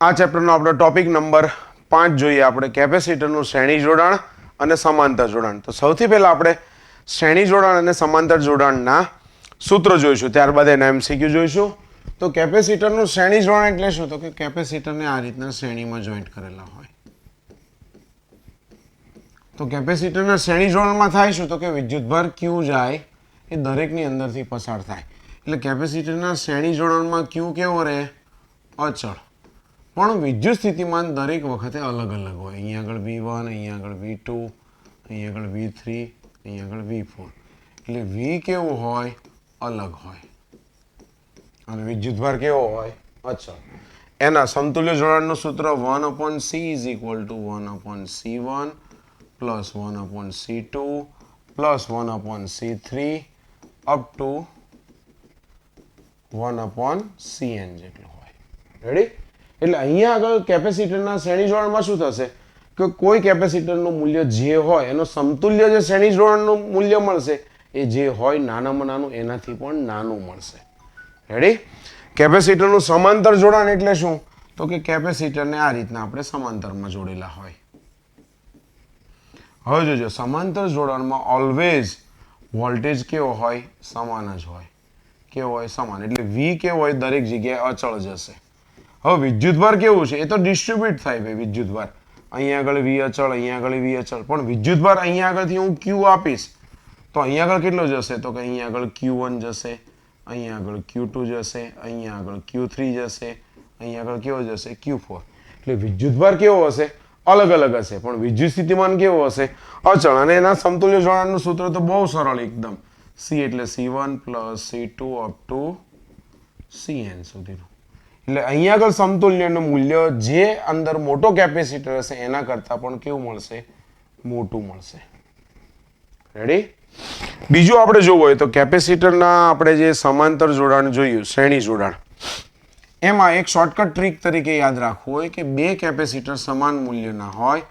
આ ચેપ્ટરનો આપણો topic number 5 જોઈએ આપણે કેપેસિટરનું શ્રેણી જોડાણ અને સમાંતર જોડાણ. તો સૌથી પહેલા આપણે શ્રેણી જોડાણ અને સમાંતર જોડાણના સૂત્રો જોઈશું, ત્યારબાદ એના MCQ જોઈશું. તો કેપેસિટરનું શ્રેણી જોડાણ એટલે શું? તો કે કેપેસિટરને આ રીતના શ્રેણીમાં જોઈન્ટ કરેલા હોય. તો કેપેસિટરના શ્રેણી જોડાણમાં થાય શું? તો કે વિદ્યુતભાર Q જાય એ દરેકની અંદરથી પસાર થાય. એટલે કેપેસિટરના શ્રેણી જોડાણમાં Q કેવો રહે? અચળ. પણ વિદ્યુત સ્થિતિમાન દરેક વખતે અલગ અલગ હોય. અહીંયા આગળ V1, અહીંયા આગળ V2, અહીંયા આગળ V3, અહીંયા આગળ V4. એટલે V કેવું હોય? અલગ હોય. અને વિદ્યુતભાર કેવો હોય? અચળ. એના સમતુલ્ય જોડાણનું સૂત્ર 1/C = 1/C1 plus 1/C2 plus 1/C3 up to 1/Cn જેટલું હોય. રેડી? એટલે અહીંયા આગળ કેપેસિટરના શ્રેણી જોડાણમાં શું થશે કે કોઈ કેપેસિટરનું મૂલ્ય જે હોય એનો સમતુલ્ય જે શ્રેણી જોડાણનું મૂલ્ય મળશે એ જે હોય નાનામાં નાનું એનાથી પણ નાનું મળશે. રેડી? કેપેસિટરનું સમાંતર જોડાણ એટલે શું? તો કે કેપેસિટરને આ રીતના આપણે સમાંતરમાં જોડેલા હોય. હવે જોજો, સમાંતર જોડાણમાં ઓલવેઝ વોલ્ટેજ કેવો હોય? સમાન જ હોય. કેવો હોય? સમાન. એટલે V કેવો હોય? દરેક જગ્યાએ અચળ જ હશે. હવે વિદ્યુતભાર કેવું છે? એ તો ડિસ્ટ્રીબ્યુટ થાય ભાઈ વિદ્યુતભાર. અહીંયા આગળ V અચળ, અહીંયા આગળ V અચળ. પણ વિદ્યુતભાર અહીંયા આગળથી હું Q આપીશ તો અહીંયા આગળ કેટલો જશે? તો કે અહીંયા આગળ Q1 જશે, અહીંયા આગળ Q2 જશે, અહીંયા આગળ Q3 જશે, અહીંયા આગળ કેવો જશે? Q4. એટલે વિદ્યુતભાર કેવો હશે? અલગ અલગ હશે, પણ વિદ્યુત સ્થિતિમાન કેવો હશે? અચળ. અને એના સમતુલ્ય જોડાણનું સૂત્ર તો બહુ સરળ એકદમ. C એટલે C1 plus C2 up to Cn સુધીનું. એટલે અહીંયા આગળ સમતુલ્યનું મૂલ્ય જે અંદર મોટો કેપેસિટર હશે એના કરતાં પણ કેવું મળશે? મોટું મળશે. રેડી? બીજું આપણે જોવું હોય તો કેપેસિટરના આપણે જે સમાંતર જોડાણ જોયું, શ્રેણી જોડાણ, એમાં એક શોર્ટકટ ટ્રીક તરીકે યાદ રાખવું હોય કે બે કેપેસિટર સમાન મૂલ્યના હોય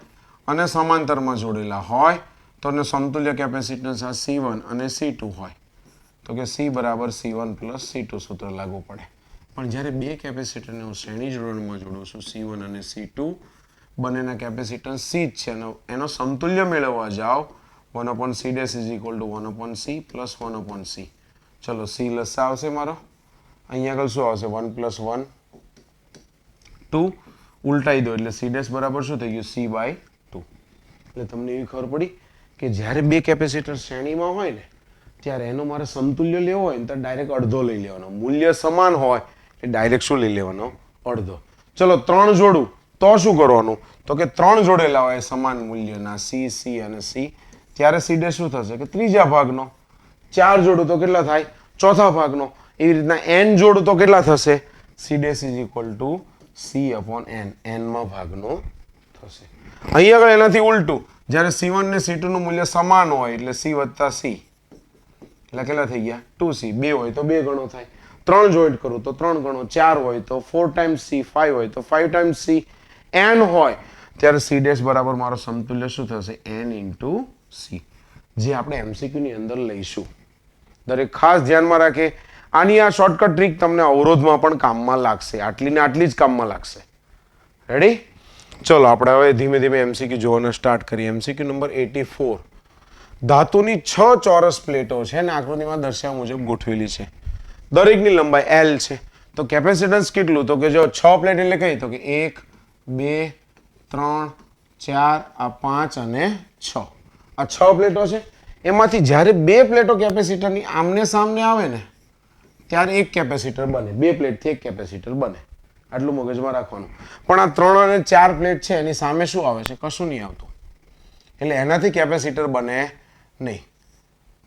અને સમાંતરમાં જોડેલા હોય તો એને સમતુલ્ય કેપેસિટન્સ આ C1 અને C2 હોય તો કે C બરાબર C1 પ્લસ C2 સૂત્ર લાગુ પડે. પણ જ્યારે બે કેપેસિટરને હું શ્રેણી જોડાણમાં જોડું છું, C1 અને C2, બંનેના કેપેસિટન્સ C જ છે અને એનો સમતુલ્ય મેળવવા જાઓ 1/C' = 1/C પ્લસ 1/C. ચલો C લસા આવશે મારો. અહીંયા આગળ શું આવશે? 1 + 1 2. ઉલટાઈ દો એટલે C' બરાબર શું થઈ ગયું? C/2. એટલે તમને એવી ખબર પડી કે જ્યારે બે કેપેસિટર શ્રેણીમાં હોય ને ત્યારે એનો મારે સમતુલ્ય લેવો હોય ને તો ડાયરેક્ટ અડધો લઈ લેવાનો. મૂલ્ય સમાન હોય એટલે ડાયરેક્ટ શું લઈ લેવાનો? અડધો. ચલો 3 જોડું તો શું કરવાનું? તો કે 3 જોડેલા હોય સમાન મૂલ્યના C, C અને C, ત્યારે C' શું થશે? કે ત્રીજા ભાગનો. 4 જોડું તો કેટલા થાય? ચોથા ભાગનો. એવી રીતના n જોડું તો કેટલા થશે? C' = C/n, n માં ભાગનો થશે. અહીં આગળ એનાથી ઉલટું, જ્યારે C1 ને C2 નું મૂલ્ય સમાન હોય એટલે C વત્તા C એટલે કેટલા થઈ ગયા? 2C. 2 હોય તો 2 ગણો થાય. 3 જોઈન્ટ કરું તો 3 ગણો. 4 હોય તો 4 ટાઈમ્સ C, 5 હોય તો 5 ટાઈમ્સ C, n હોય ત્યારે C' બરાબર મારો સમતુલ્ય શું થશે? n × C. જે આપણે MCQ ની અંદર લઈશું. દરેક ખાસ ધ્યાનમાં રાખે. આની આ શોર્ટકટ ટ્રીક તમને અવરોધમાં પણ કામમાં લાગશે. આટલી ને આટલી જ કામમાં લાગશે. રેડી? ચલો આપણે હવે ધીમે ધીમે MCQ જોવાના સ્ટાર્ટ કરીએ. MCQ number 84. ધાતુની 6 ચોરસ પ્લેટો છે અને આકૃતિમાં દર્શાવ્યા મુજબ ગોઠવેલી છે. દરેકની લંબાઈ L છે. તો કેપેસિટન્સ કેટલું? તો કે જો 6 પ્લેટ એટલે કઈ? તો કે 1 2 3 4 આ 5 અને 6. આ 6 પ્લેટો છે. એમાંથી જ્યારે બે પ્લેટો કેપેસિટરની આમને સામને આવે ને ત્યારે એક કેપેસિટર બને. બે પ્લેટથી એક કેપેસિટર બને. આટલું મગજમાં રાખવાનું. પણ આ 3 અને 4 પ્લેટ છે એની સામે શું આવે છે? કશું નહીં આવતું. એટલે એનાથી કેપેસિટર બને નહીં.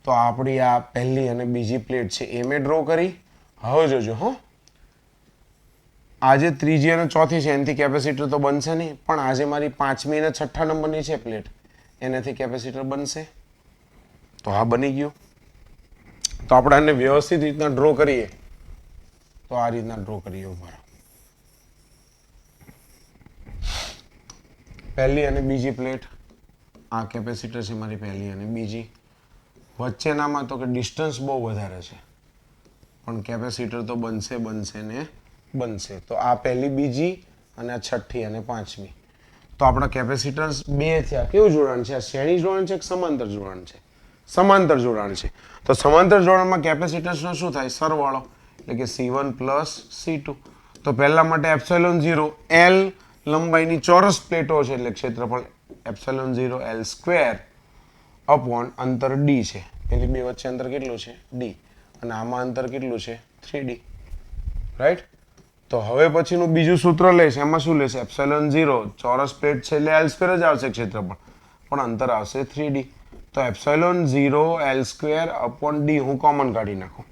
તો આપણી આ પહેલી અને બીજી પ્લેટ છે એ મેં ડ્રો કરી. હવે જોજો હો, આજે ત્રીજી અને ચોથી છે એનાથી કેપેસિટર તો બનશે નહીં, પણ આજે મારી 5મી અને 6ઠ્ઠા નંબરની છે પ્લેટ, એનાથી કેપેસિટર બનશે. તો આ બની ગયું. તો આપણે આને વ્યવસ્થિત રીતના ડ્રો કરીએ તો આ રીતના ડ્રો કરીએ. ઉપર પહેલી અને બીજી પ્લેટ, આ કેપેસિટર છે મારી પહેલી અને બીજી. વચ્ચેનામાં તો કે ડિસ્ટન્સ બહુ વધારે છે પણ કેપેસિટર તો બનશે ને બનશે. તો આ પહેલી બીજી અને આ છઠ્ઠી અને પાંચમી. તો આપણા કેપેસિટન્સ બે થયા. કેવું જોડાણ છે? આ શ્રેણી જોડાણ છે કે સમાંતર જોડાણ છે? સમાંતર જોડાણ છે. તો સમાંતર જોડાણમાં કેપેસિટન્સનો શું થાય? સરવાળો, એટલે કે C1 પ્લસ C2. તો પહેલા માટે એપ્સિલોન 0 L લંબાઈની ચોરસ પ્લેટો છે એટલે ક્ષેત્રફળ એપ્સિલોન 0 L સ્ક્વેર અપોન અંતર D છે. એટલે બે વચ્ચે અંતર કેટલું છે? D. અને આમાં અંતર કેટલું છે? 3D. રાઈટ? તો હવે પછીનું બીજું સૂત્ર લઈશ. એમાં શું લેશે? એપ્સિલોન 0 ચોરસ પ્લેટ છે એટલે L સ્ક્વેર જ આવશે ક્ષેત્રફળ, પણ અંતર આવશે 3D. તો epsilon 0 L square upon D હું કોમન કાઢી નાખું.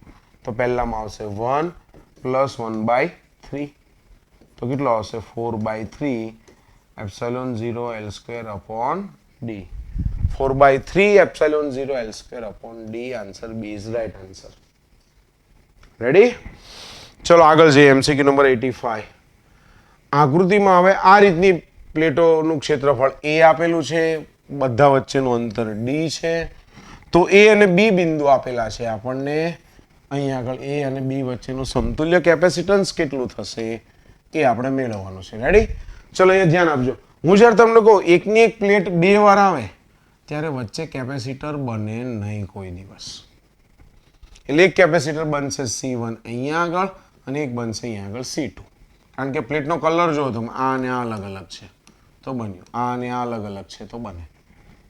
તો પહેલામાં આવશે 1 પ્લસ 1/3. તો કેટલો આવશે? 4/3 epsilon 0 L square upon D. 4/3 epsilon 0 L square upon D. Answer B is right answer. Ready? ચલો આગળ જઈએ. MCQ number 85. આકૃતિમાં હવે આ રીતની પ્લેટોનું ક્ષેત્રફળ A આપેલું છે, બધા વચ્ચેનું અંતર D છે. તો A અને B બિંદુ આપેલા છે આપણને. અહીં આગળ A અને B વચ્ચેનું સમતુલ્ય કેપેસિટન્સ કેટલું થશે એ આપણે મેળવવાનું છે. રેડી? ચલો અહીંયા ધ્યાન આપજો. હું જ્યારે તમને કહું એકની એક પ્લેટ બે વાર આવે ત્યારે વચ્ચે કેપેસિટર બને નહીં કોઈ દિવસ. એટલે એક કેપેસિટર બનશે C1 અહીંયા આગળ અને એક બનશે અહીંયા આગળ C2. કારણ કે પ્લેટનો કલર જો તમે, આ અને આ અલગ અલગ છે તો બન્યું, આ અને આ અલગ અલગ છે તો બને.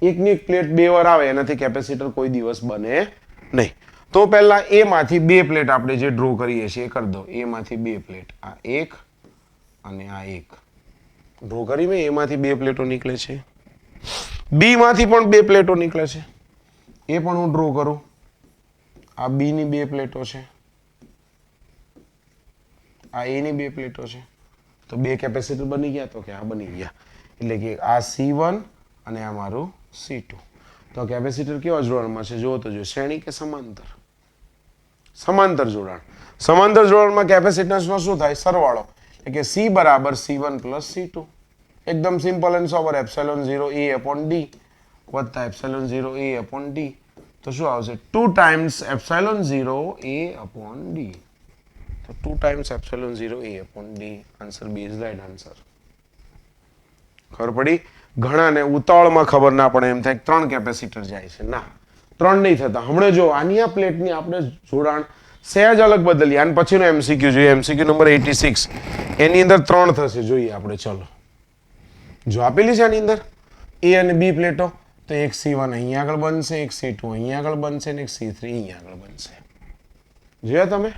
એકની એક પ્લેટ બે વાર આવે એનાથી કેપેસિટર કોઈ દિવસ બને નહીં. તો પહેલા એ માંથી બે પ્લેટ આપણે જે ડ્રો કરીએ છીએ એ કરી દો. એ માંથી બે પ્લેટ, આ એક અને આ એક ડ્રો કરી મેં. એમાંથી બે પ્લેટો નીકળે છે. બી માંથી પણ બે પ્લેટો નીકળે છે, એ પણ હું ડ્રો કરું. આ બી ની બે પ્લેટો છે, આ એ ની બે પ્લેટો છે. તો બે કેપેસિટર બની ગયા. તો કે આ બની ગયા. એટલે કે આ C1 અને આ મારું C2. તો કેપેસિટર કેવા જોડાણમાં છે? જો તો જો શ્રેણી કે સમાંતર? સમાંતર જોડાણ. સમાંતર જોડાણમાં કેપેસિટન્સનો શું થાય? સરવાળો. એટલે કે C બરાબર C1 પ્લસ C2. એકદમ simple and sober. Epsilon 0 A upon D વત્તા એપ્સિલોન 0 A અપોન D. તો શું આવશે? 2 times epsilon 0 A upon D. તો 2 times epsilon 0 A upon D. Answer B is right answer. ખબર પડી? ઘણાને ઉતાવળમાં ખબર ના પડે, એમ થાય ત્રણ કેપેસિટર જાય છે. ના, ત્રણ નહીં થતા. હમણાં જો આની આ પ્લેટની આપણે જોડાણ સહેજ અલગ બદલીએ. આને પછીનો MCQ જોઈએ. MCQ number 86. એની અંદર ત્રણ થશે. જોઈએ આપણે. ચલો જો આપેલી છે આની અંદર A અને B પ્લેટો, તો એક C1 અહીંયા આગળ બનશે, એક C2 અહીંયા આગળ બનશે અને એક C3 અહીંયા આગળ બનશે. જોયા તમે?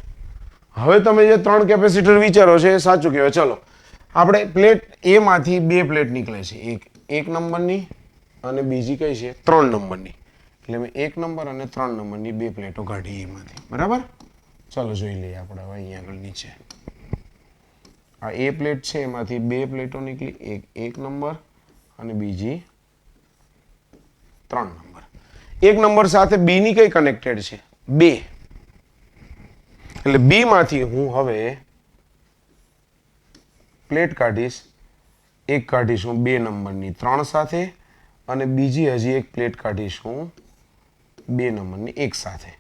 હવે તમે જે ત્રણ કેપેસિટર વિચારો છો એ સાચું કહેવાય. ચલો આપણે પ્લેટ A માંથી બે પ્લેટ નીકળે છે. એક નંબરની અને બીજી કઈ છે? 3 નંબરની. એટલે મેં 1 નંબર અને 3 નંબરની બે પ્લેટો કાઢી એમાંથી. બરાબર? ચલો જોઈ લઈએ આપણે હવે અહીંયા આગળ નીચે. આ A પ્લેટ છે, એમાંથી બે પ્લેટો નીકળી. એક નંબર અને બીજી 3 નંબર. 1 નંબર સાથે B ની કઈ કનેક્ટેડ છે? 2. એટલે B માંથી હું હવે પ્લેટ કાઢીશ. એક કાઢીશું 2 નંબરની 3 સાથે અને બીજી હજી એક પ્લેટ કાઢીશું 2 નંબરની 1 સાથે.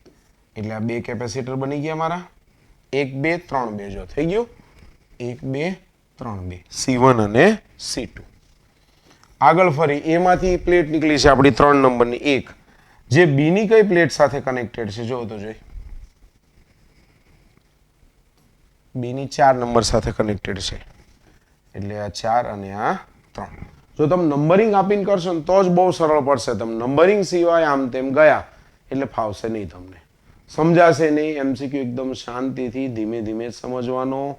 એટલે આ બે કેપેસિટર બની ગયા મારા. 1 2 3 2. જો થઈ ગયું 1 2 3 2. C1 અને C2. આગળ ફરી A માંથી પ્લેટ નીકળી છે આપણી 3 નંબરની 1, જે B ની કઈ પ્લેટ સાથે કનેક્ટેડ છે? જો તો જોઈ. B ની 4 નંબર સાથે કનેક્ટેડ છે. એટલે આ 4 અને આ 3. જો તમે નંબરિંગ આપીને કરશો ને તો જ બહુ સરળ પડશે. તમે નંબરિંગ સિવાય આમ તેમ ગયા એટલે ફાવશે નહીં, તમને સમજાશે નહીં. MCQ એકદમ શાંતિથી ધીમે ધીમે સમજવાનો.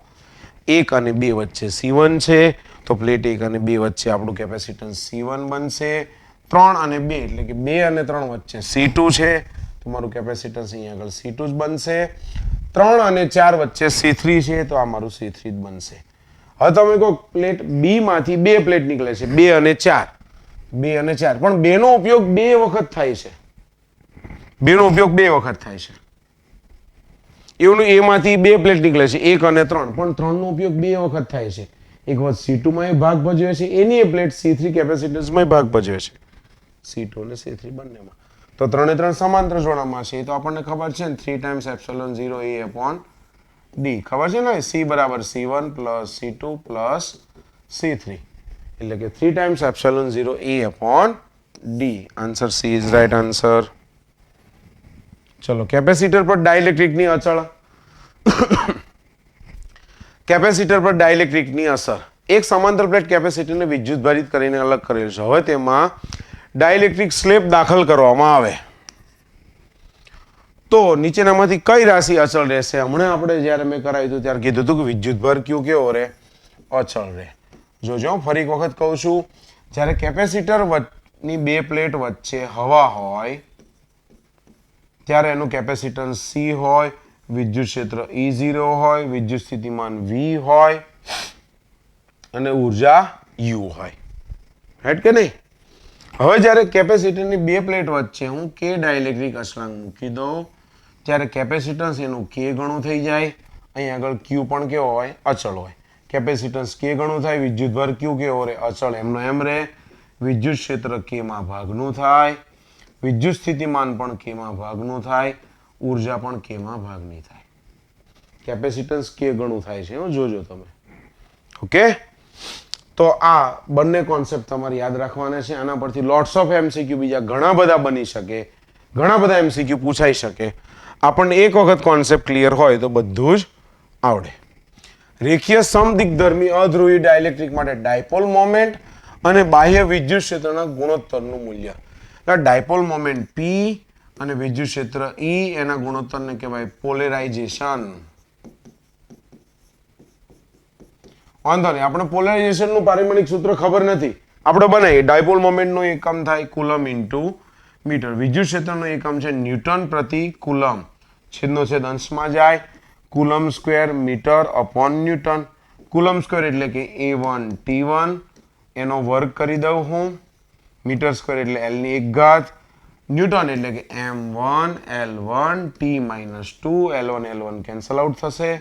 1 અને 2 વચ્ચે C1 છે, તો પ્લેટ 1 અને 2 વચ્ચે આપણું કેપેસિટન્સ C1 બનશે. 3 અને 2 એટલે કે 2 અને 3 વચ્ચે C2 છે, તો મારું કેપેસિટન્સ અહીંયા આગળ C2 જ બનશે. 3 અને 4 વચ્ચે C3 છે, તો આ મારું C3 જ બનશે. હવે તમે કહો પ્લેટ B માંથી બે પ્લેટ નીકળે છે, 2 અને 4. 2 અને 4 પણ 2 નો ઉપયોગ 2 વખત થાય છે. 2 નો ઉપયોગ 2 વખત થાય છે. એવું A માંથી બે પ્લેટ નીકળે છે, 1 અને 3, પણ 3 નો ઉપયોગ 2 વખત થાય છે. એક વખત C2 માં ભાગ ભજવે છે, એની પ્લેટ C3 કેપેસિટન્સમાં ભાગ ભજવે છે. C2 અને C3 બંનેમાં. તો 3 એ 3 સમાંતર જોડાણમાં છે. એ તો આપણને ખબર છે ને. 3 times epsilon 0 A upon D. ખબર છે ને? C બરાબર C1 plus C2 plus C3 એટલે કે 3 times epsilon 0 E upon D. Answer C is right answer. ચલો કેપેસિટર પર ડાઇલેક્ટ્રિકની અચળ કેપેસિટર પર ડાઇલેક્ટ્રિકની અસર. એક સમાંતર પ્લેટ કેપેસિટરને વિદ્યુતભારિત કરીને અલગ કરેલ છે. હવે તેમાં ડાઇલેક્ટ્રિક સ્લેબ દાખલ કરવામાં આવે તો નીચેનામાંથી કઈ રાશિ અચળ રહેશે? હમણાં આપણે જ્યારે મેં કરાવ્યું હતું ત્યારે કીધું હતું કે વિદ્યુતભાર ક્યુ કેવો રહે? અચળ રહે. જોજો ફરી એક વખત કહું છું, જ્યારે કેપેસિટર ની બે પ્લેટ વચ્ચે હવા હોય ત્યારે એનું કેપેસિટન્સ C હોય, વિદ્યુત ક્ષેત્ર E0 હોય, વિદ્યુત સ્થિતિમાન V હોય અને ઉર્જા U હોય. રાઈટ કે નહીં? હવે જ્યારે કેપેસિટરની બે પ્લેટ વચ્ચે હું K ડાઇલેક્ટ્રિક અચળાંક મૂકી દઉં ત્યારે કેપેસિટન્સ એનું K ગણું થઈ જાય. અહીં આગળ Q પણ કેવો હોય? અચળ હોય. કેપેસિટન્સ K ગણું થાય, વિદ્યુતભાર Q કેવો રહે? અચળ એમનો એમ રહે. વિદ્યુત ક્ષેત્ર K માં ભાગનું થાય, વિદ્યુત સ્થિતિમાન પણ K માં ભાગનું થાય, ઉર્જા પણ K માં ભાગની થાય. કેપેસિટન્સ K ગણું થાય છે, જોજો તમે. ઓકે, તો આ બંને કોન્સેપ્ટ તમારે યાદ રાખવાના છે. આના પરથી લોટ્સ ઓફ MCQ બીજા ઘણા બધા બની શકે, ઘણા બધા MCQ પૂછાઈ શકે. આપણને એક વખત કોન્સેપ્ટ ક્લિયર હોય તો બધું જ આવડે. રેખીય સમદિગ્ધર્મી અધ્રુવી ડાઇલેક્ટ્રિક માટે ડાયપોલ મોમેન્ટ અને બાહ્ય વિદ્યુત ક્ષેત્રના ગુણોત્તરનું મૂલ્ય. ડાયપોલ મોમેન્ટ P અને વિદ્યુત ક્ષેત્ર E એના ગુણોત્તરને કહેવાય પોલેરાઇઝેશન. વાંધો નહીં, આપણે પોલેરાઇઝેશનનું પારિમાણિક સૂત્ર ખબર નથી, આપણે બનાવીએ. ડાયપોલ મોમેન્ટનો એકમ થાય કુલમ ઇન્ટુ મીટર. વિદ્યુત ક્ષેત્રનો એકમ છે ન્યૂટન પ્રતિ કુલમ. છેદનો છેદ અંશમાં જાય. Coulomb square metre upon newton. Coulomb square એટલે કે A1 T1 એનો વર્ગ કરી દઉં હું. મીટર સ્ક્વેર એટલે L ની 1 ઘાત. ન્યૂટન એટલે કે M1 L1 T minus 2 L1 L1 cancel out થશે.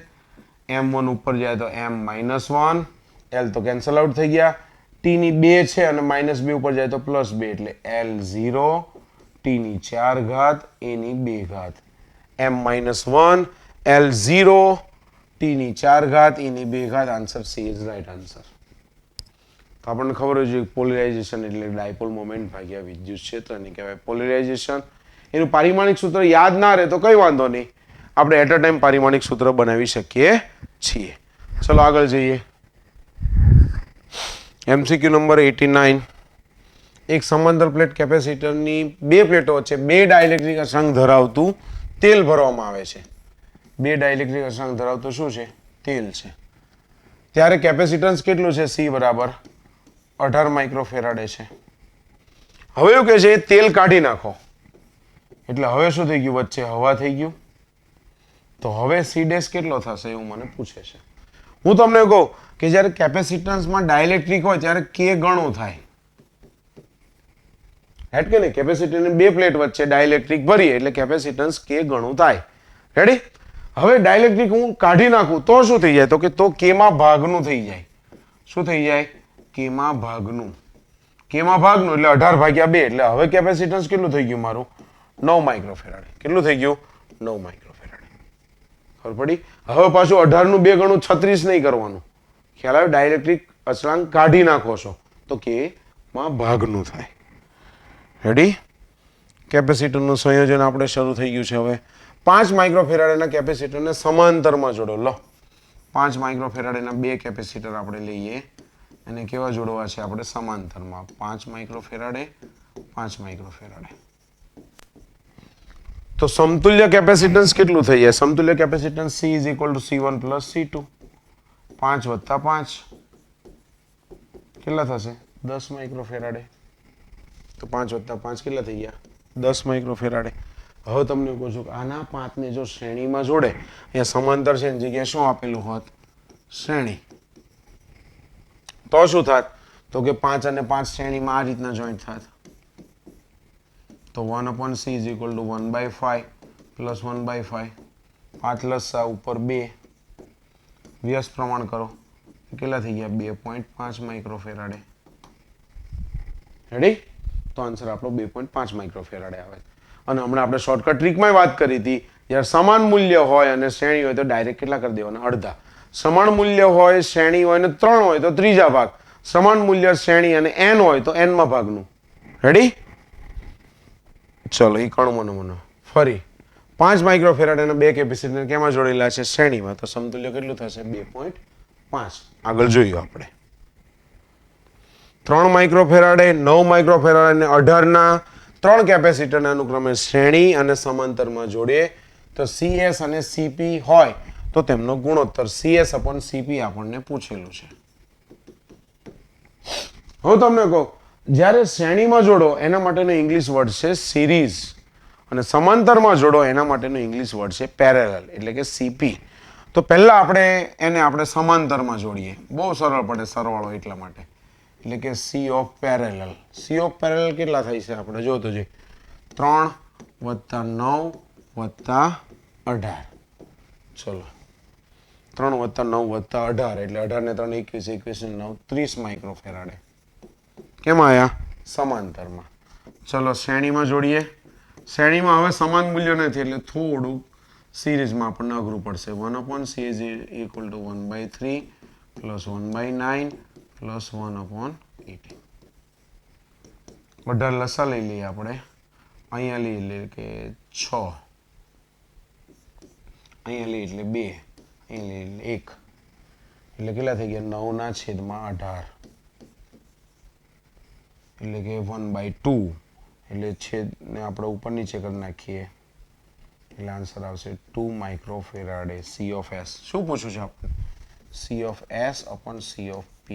M1 ઉપર જાય તો M-1 L તો કેન્સલ આઉટ થઈ ગયા. T ની 2 છે અને -2 ઉપર જાય તો +2 એટલે L0 T ની 4 ઘાત A ની 2 ઘાત. M-1 L0 T ની 4 ઘાત E ની 2 ઘાત. Answer C is right answer. તો આપણને ખબર હોય છે પોલેરાઇઝેશન એટલે ડાયપોલ મોમેન્ટ ભાગ્યા વિદ્યુત ક્ષેત્રને કહેવાય પોલેરાઇઝેશન. એનું પારિમાણિક સૂત્ર યાદ ના રહે તો કઈ વાંધો નહીં, આપણે એટ અ ટાઈમ પારિમાણિક સૂત્ર બનાવી શકીએ છીએ. ચલો આગળ જઈએ. MCQ number 89. એક સમાંતર પ્લેટ કેપેસિટરની બે પ્લેટો વચ્ચે બે ડાઇલેક્ટ્રિક અચળાંક ધરાવતું તેલ ભરવામાં આવે છે. બે ડાઇલેક્ટ્રિક અચળાંક ધરાવતું શું છે? તેલ છે. ત્યારે કેપેસિટન્સ કેટલું છે? C બરાબર 18 માઇક્રોફેરાડે છે. હવે એવું કહે છે તેલ કાઢી નાખો એટલે હવે શું થઈ ગયું? વચ્ચે હવા થઈ ગયું. તો હવે C ડેશ કેટલો થશે એવું મને પૂછે છે. હું તમને કહું કે જ્યારે કેપેસિટન્સમાં ડાઇલેક્ટ્રિક હોય ત્યારે K ગણું થાય. હેટ કે નહીં? કેપેસિટરની બે પ્લેટ વચ્ચે ડાઇલેક્ટ્રિક ભરીએ એટલે કેપેસિટન્સ K ગણું થાય. રેડી? હવે ડાઇલેક્ટ્રિક હું કાઢી નાખું તો શું થઈ જાય? તો કે તો K માં ભાગનું થઈ જાય. શું થઈ જાય? K માં ભાગનું. K માં ભાગનું એટલે 18 ભાગ્યા 2 એટલે હવે કેપેસિટન્સ કેટલું થઈ ગયું મારું? 9 માઇક્રોફેરાડે. કેટલું થઈ ગયું? 9 માઇક્રોફેરાડે. ખબર પડી? હવે પાછું 18 નું 2 ગણું 36 નહીં કરવાનું. ખ્યાલ આવ્યો? ડાઇલેક્ટ્રિક અચળાંક કાઢી નાખો છો તો K માં ભાગનું થાય. રેડી? કેપેસિટરનું સંયોજન આપણે શરૂ થઈ ગયું છે. હવે 5 માઇક્રોફેરાડેના કેપેસિટરને સમાંતરમાં જોડો. લો 5 માઇક્રોફેરાડેના બે કેપેસિટર આપણે લઈએ અને કેવા જોડવા છે આપણે? સમાંતરમાં. 5 માઇક્રોફેરાડે 5 માઇક્રોફેરાડે. તો સમતુલ્ય કેપેસિટન્સ કેટલું થઈ જાય? સમતુલ્ય capacitance C is equal to C1 plus C2. 5 વત્તા 5 કેટલા થશે? 10 માઇક્રોફેરાડે. તો 5 વત્તા 5 કેટલા થઈ ગયા? 10 માઇક્રોફેરાડે. હવે તમને કહું છું કે આના 5 ને જો શ્રેણીમાં જોડે, અહીંયા સમાંતર છે એની જગ્યાએ શું આપેલું હોત? શ્રેણી. તો શું થાત? તો કે 5 અને 5 શ્રેણીમાં આ રીતના જોઈન્ટ થાત. તો 1/C is equal to 1/5 plus 1/5. 5 લસા ઉપર 2 વ્યસ્ત પ્રમાણ કરો કેટલા થઈ ગયા? 2.5 માઇક્રોફેરાડે. રેડી? તો આન્સર આપણો 2.5 માઇક્રોફેરાડે આવે. અને હમણાં આપણે શોર્ટકટ ટ્રીકમાં વાત કરી હતી, જ્યારે સમાન મૂલ્ય હોય અને શ્રેણી હોય તો ડાયરેક્ટ કેટલા કરી દેવાના? અડધા. સમાન મૂલ્ય હોય, શ્રેણી હોય ને 3 હોય તો ત્રીજા ભાગ, સમાન મૂલ્ય શ્રેણી અને n હોય તો n માં ભાગનું. રેડી? ચલો એ કણમો નમૂનો ફરી 5 માઇક્રોફેરાડે અને 2 કેપેસિટર કેમાં જોડેલા છે? શ્રેણીમાં. તો સમતુલ્ય કેટલું થશે? 2.5. આગળ જોઈએ આપણે 3 માઇક્રોફેરાડે, 9 માઇક્રોફેરાડે અને 18 ના 3 કેપેસિટરને અનુક્રમે શ્રેણી અને સમાંતરમાં જોડીએ તો CS અને CP હોય તો તેમનો ગુણોત્તર CS/CP આપણને પૂછેલું છે. હું તમને કહું, જ્યારે શ્રેણીમાં જોડો એના માટેનો ઇંગ્લિશ વર્ડ છે સિરીઝ અને સમાંતરમાં જોડો એના માટેનો ઇંગ્લિશ વર્ડ છે પેરેલલ એટલે કે CP. તો પહેલા આપણે સમાંતરમાં જોડીએ, બહુ સરળ પડે સરવાળો એટલા માટે, એટલે કે C of parallel. C of parallel કેટલા થાય છે આપણે જો તો 3 + 9 + 18. ચલો 3 + 9 + 18 એટલે 18 ને 3 21, 21 ને 9 30 માઇક્રોફેરાડે. કેમાં આયા? સમાંતરમાં. ચલો શ્રેણીમાં જોડીએ. શ્રેણીમાં હવે સમાન મૂલ્યો નથી એટલે થોડુંક સિરીઝમાં આપણને અઘરું પડશે. 1/c is equal to 1/3 plus 1/9 plus 1/18. 18 લસા લઈ લઈએ આપણે. અહીંયા લઈ એટલે કે 6, અહીંયા લઈએ એટલે 2, અહીંયા લઈએ એટલે 1 એટલે કેટલા થઈ ગયા? 9/18 એટલે કે 1/2 એટલે છેદને આપણે ઉપર નીચે કરી નાખીએ એટલે આન્સર આવશે 2 માઇક્રોફેરાડે. C of S શું પૂછ્યું છે આપણે? C of S/C of P.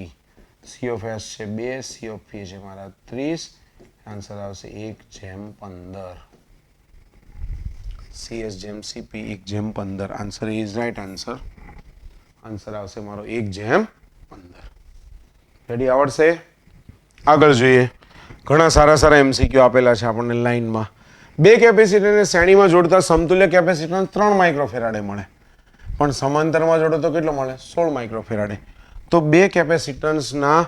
C of S છે 2, C of P છે મારા 30, આન્સર આવશે 1/15. CS/CP 1/15. Answer is right answer. Answer આવશે મારો 1/15. રેડી? આવડશે? આગળ જોઈએ. ઘણા સારા MCQ આપેલા છે આપણને લાઈનમાં. 2 કેપેસિટરને શ્રેણીમાં જોડતા સમતુલ્ય કેપેસિટન્સ 3 માઇક્રોફેરાડે મળે, પણ સમાંતરમાં જોડો તો કેટલો મળે? 16 માઇક્રોફેરાડે. તો 2 કેપેસિટન્સના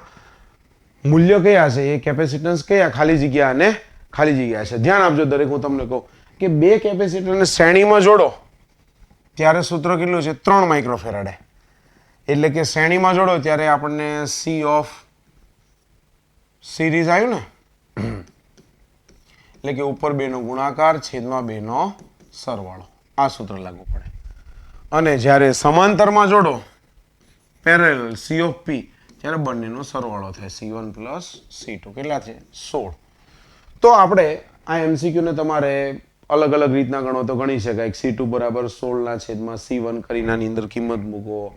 મૂલ્ય કયા છે? એ કેપેસિટન્સ કયા? ખાલી જગ્યા અને ખાલી જગ્યા છે. ધ્યાન આપજો દરેક. હું તમને કહું કે 2 કેપેસિટરને શ્રેણીમાં જોડો ત્યારે સૂત્ર કેટલું છે? 3 માઇક્રોફેરાડે. એટલે કે શ્રેણીમાં જોડો ત્યારે આપણને C of સિરીઝ આવ્યું ને, એટલે કે ઉપર 2 નો ગુણાકાર છેદમાં 2 નો સરવાળો. આ સૂત્ર લાગુ પડે. અને જ્યારે સમાંતરમાં જોડો પેરેલલ C of P ત્યારે બંનેનો સરવાળો થાય C1 + C2. કેટલા છે? 16. તો આપણે આ MCQ ને તમારે અલગ અલગ રીતના ગણો તો ગણી શકાય. C2 = 16 / C1 કરીને આની અંદર કિંમત મૂકો,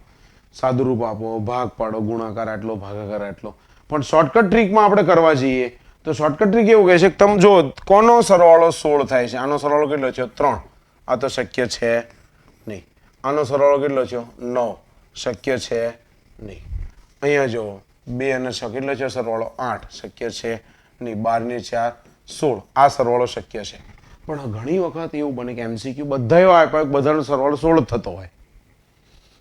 સાદુરૂપ આપો, ભાગ પાડો, ગુણાકાર આટલો, ભાગાકાર આટલો. પણ શોર્ટકટ ટ્રીકમાં આપણે કરવા જઈએ તો શોર્ટકટ ટ્રીક એવું કહે છે કે તમે જો કોનો સરવાળો 16 થાય છે, આનો સરવાળો કેટલો છે? 3. આ તો શક્ય છે નહીં. આનો સરવાળો કેટલો છે? 9. શક્ય છે નહીં. અહીંયા જો 2 અને 6 કેટલો છે સરવાળો? 8. શક્ય છે નહીં. 12 ને 4 16. આ સરવાળો શક્ય છે. પણ ઘણી વખત એવું બને કે MCQ બધા એવા આપ્યા બધાનો સરવાળો 16 થતો હોય.